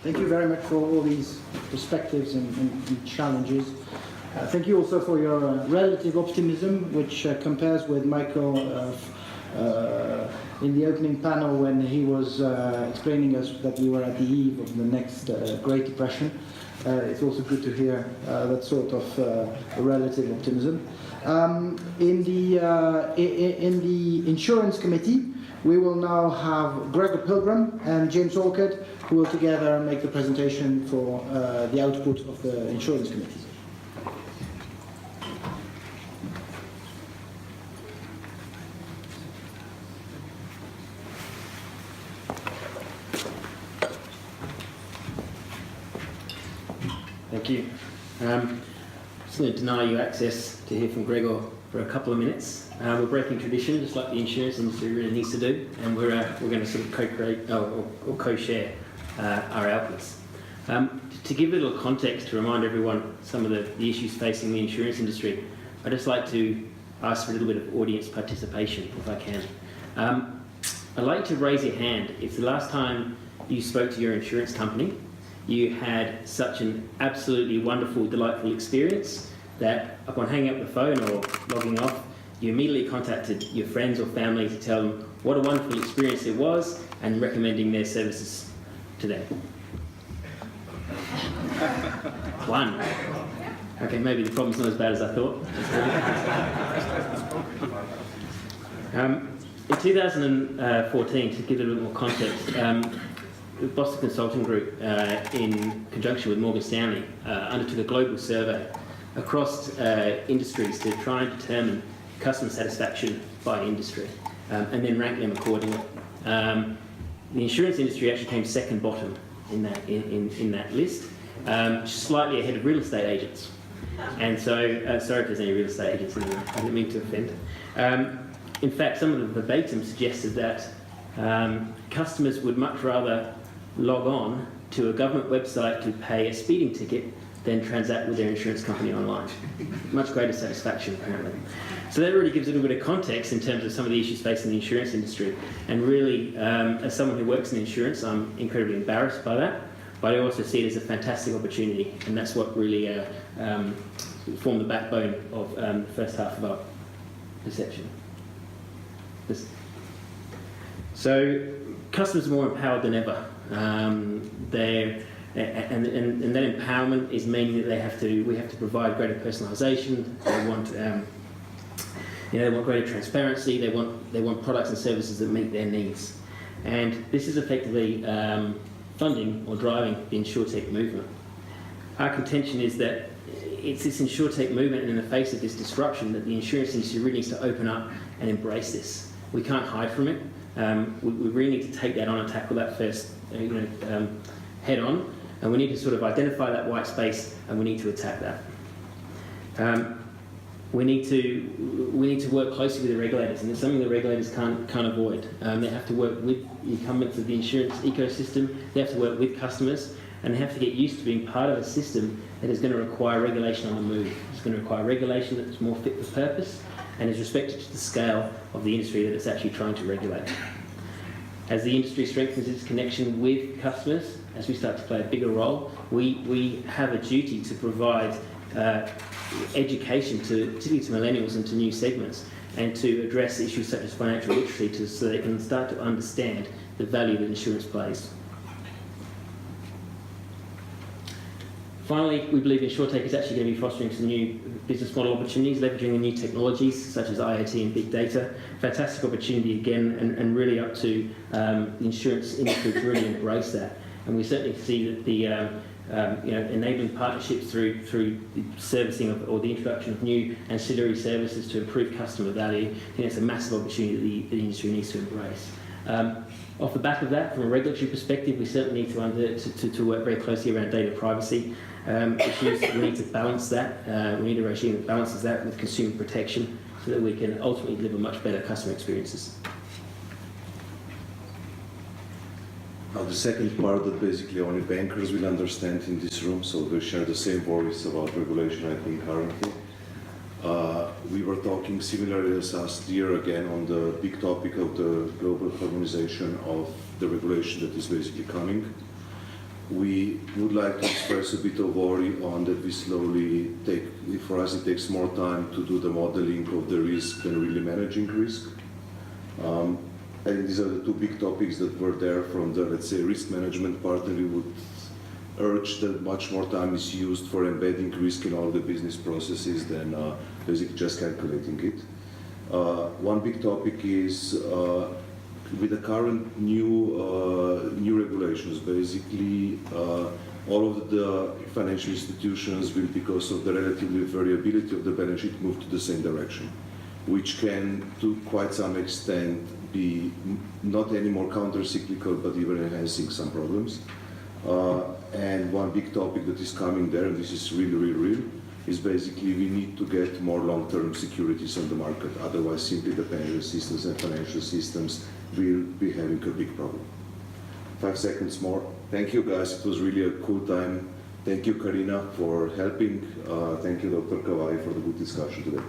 Thank you very much for all these perspectives and challenges. Thank you also for your relative optimism, which compares with Michael in the opening panel when he was explaining us that we were at the eve of the next Great Depression. It's also good to hear that sort of relative optimism. In the Insurance Committee, we will now have Gregor Pilgrim and James Orchard, who will together make the presentation for the output of the Insurance Committee. Thank you. Just going to deny you access to hear from Gregor for a couple of minutes. We're breaking tradition, just like the insurance industry really needs to do, and we're going to sort of co-create or co-share our outputs. To give a little context, to remind everyone some of the issues facing the insurance industry, I'd just like to ask for a little bit of audience participation, if I can. I'd like to raise your hand if the last time you spoke to your insurance company, you had such an absolutely wonderful, delightful experience that upon hanging up the phone or logging off, you immediately contacted your friends or family to tell them what a wonderful experience it was and recommending their services to them. One. Okay, maybe the problem's not as bad as I thought. In 2014, to give it a little more context, the Boston Consulting Group, in conjunction with Morgan Stanley, undertook a global survey across industries to try and determine customer satisfaction by industry, and then rank them accordingly. The insurance industry actually came second bottom in that list, slightly ahead of real estate agents. And so, sorry if there's any real estate agents in there, I didn't mean to offend. In fact, some of the verbatim suggested that customers would much rather log on to a government website to pay a speeding ticket than transact with their insurance company online. Much greater satisfaction, apparently. So that really gives a little bit of context in terms of some of the issues facing the insurance industry. And really, as someone who works in insurance, I'm incredibly embarrassed by that, but I also see it as a fantastic opportunity, and that's what really formed the backbone of the first half of our perception. So customers are more empowered than ever. And that empowerment is meaning that we have to provide greater personalisation. They want, they want greater transparency. They want products and services that meet their needs. And this is effectively funding or driving the insurtech movement. Our contention is that it's this insurtech movement, and in the face of this disruption, that the insurance industry really needs to open up and embrace this. We can't hide from it. We really need to take that on and tackle that first, head on, and we need to sort of identify that white space, and we need to attack that. We need to work closely with the regulators, and it's something the regulators can't avoid. They have to work with the incumbents of the insurance ecosystem. They have to work with customers, and they have to get used to being part of a system that is going to require regulation on the move. It's going to require regulation that's more fit for purpose and is respected to the scale of the industry that it's actually trying to regulate. As the industry strengthens its connection with customers, as we start to play a bigger role, we have a duty to provide education particularly to millennials and to new segments, and to address issues such as financial literacy so they can start to understand the value that insurance plays. Finally, we believe InsurTech is actually going to be fostering some new business model opportunities, leveraging the new technologies such as IoT and big data. Fantastic opportunity again, and really up to the insurance industry to really embrace that. And we certainly see that the enabling partnerships through the servicing of, or the introduction of new ancillary services to improve customer value. I think it's a massive opportunity that the industry needs to embrace. Off the back of that, from a regulatory perspective, we certainly need to work very closely around data privacy issues. We need to balance that. We need a regime that balances that with consumer protection so that we can ultimately deliver much better customer experiences. Now the second part that basically only bankers will understand in this room, so they share the same worries about regulation, I think, currently. We were talking similarly as last year again on the big topic of the global harmonization of the regulation that is basically coming. We would like to express a bit of worry on that we slowly take, for us it takes more time to do the modeling of the risk than really managing risk. And these are the two big topics that were there from the, let's say, risk management part, and we would urge that much more time is used for embedding risk in all the business processes than basically just calculating it. One big topic is with the current new regulations, basically all of the financial institutions will, because of the relative variability of the balance sheet, move to the same direction, which can, to quite some extent, be not any more counter-cyclical, but even enhancing some problems. And one big topic that is coming there, and this is really real, is basically we need to get more long-term securities on the market. Otherwise, simply the pension systems and financial systems will be having a big problem. 5 seconds more. Thank you, guys. It was really a cool time. Thank you, Karina, for helping. Thank you, Dr. Kawai, for the good discussion today.